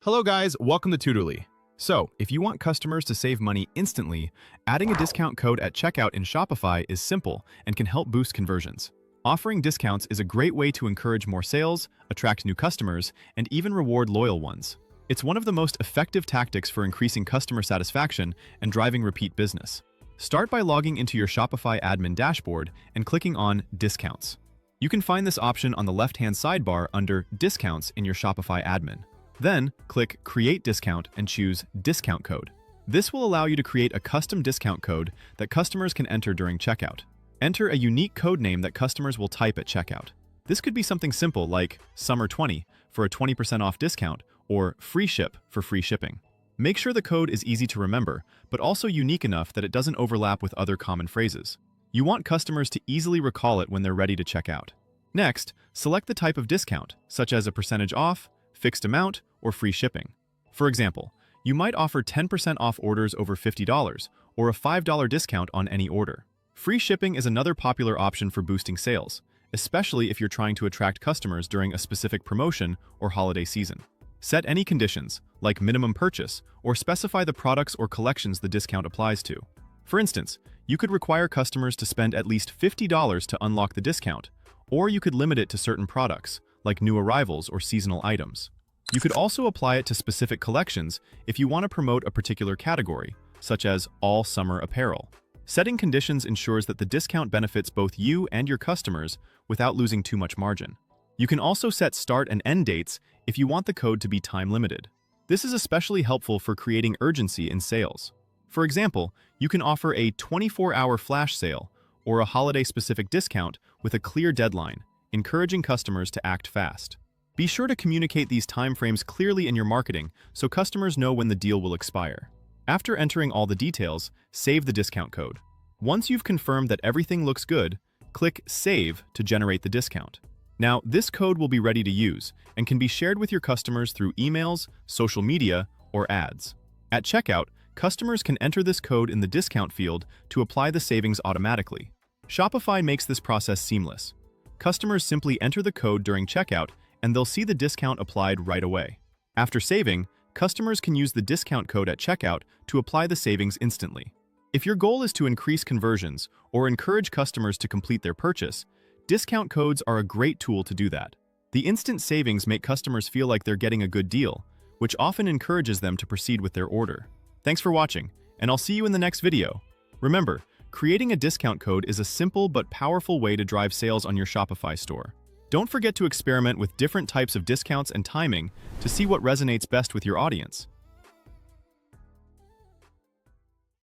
Hello guys, welcome to Tutorly. So, if you want customers to save money instantly, adding a discount code at checkout in Shopify is simple and can help boost conversions. Offering discounts is a great way to encourage more sales, attract new customers, and even reward loyal ones. It's one of the most effective tactics for increasing customer satisfaction and driving repeat business. Start by logging into your Shopify admin dashboard and clicking on Discounts. You can find this option on the left-hand sidebar under Discounts in your Shopify admin. Then, click Create Discount and choose Discount Code. This will allow you to create a custom discount code that customers can enter during checkout. Enter a unique code name that customers will type at checkout. This could be something simple like Summer20 for a 20% off discount or Free Ship for free shipping. Make sure the code is easy to remember, but also unique enough that it doesn't overlap with other common phrases. You want customers to easily recall it when they're ready to check out. Next, select the type of discount, such as a percentage off, fixed amount, or free shipping. For example, you might offer 10% off orders over $50 or a $5 discount on any order. Free shipping is another popular option for boosting sales, especially if you're trying to attract customers during a specific promotion or holiday season. Set any conditions, like minimum purchase, or specify the products or collections the discount applies to. For instance, you could require customers to spend at least $50 to unlock the discount, or you could limit it to certain products, like new arrivals or seasonal items. You could also apply it to specific collections if you want to promote a particular category, such as all summer apparel. Setting conditions ensures that the discount benefits both you and your customers without losing too much margin. You can also set start and end dates if you want the code to be time-limited. This is especially helpful for creating urgency in sales. For example, you can offer a 24-hour flash sale or a holiday-specific discount with a clear deadline, encouraging customers to act fast. Be sure to communicate these timeframes clearly in your marketing so customers know when the deal will expire. After entering all the details, save the discount code. Once you've confirmed that everything looks good, click Save to generate the discount. Now, this code will be ready to use and can be shared with your customers through emails, social media, or ads. At checkout, customers can enter this code in the discount field to apply the savings automatically. Shopify makes this process seamless. Customers simply enter the code during checkout and they'll see the discount applied right away. After saving, customers can use the discount code at checkout to apply the savings instantly. If your goal is to increase conversions or encourage customers to complete their purchase, discount codes are a great tool to do that. The instant savings make customers feel like they're getting a good deal, which often encourages them to proceed with their order. Thanks for watching, and I'll see you in the next video. Remember, creating a discount code is a simple but powerful way to drive sales on your Shopify store. Don't forget to experiment with different types of discounts and timing to see what resonates best with your audience.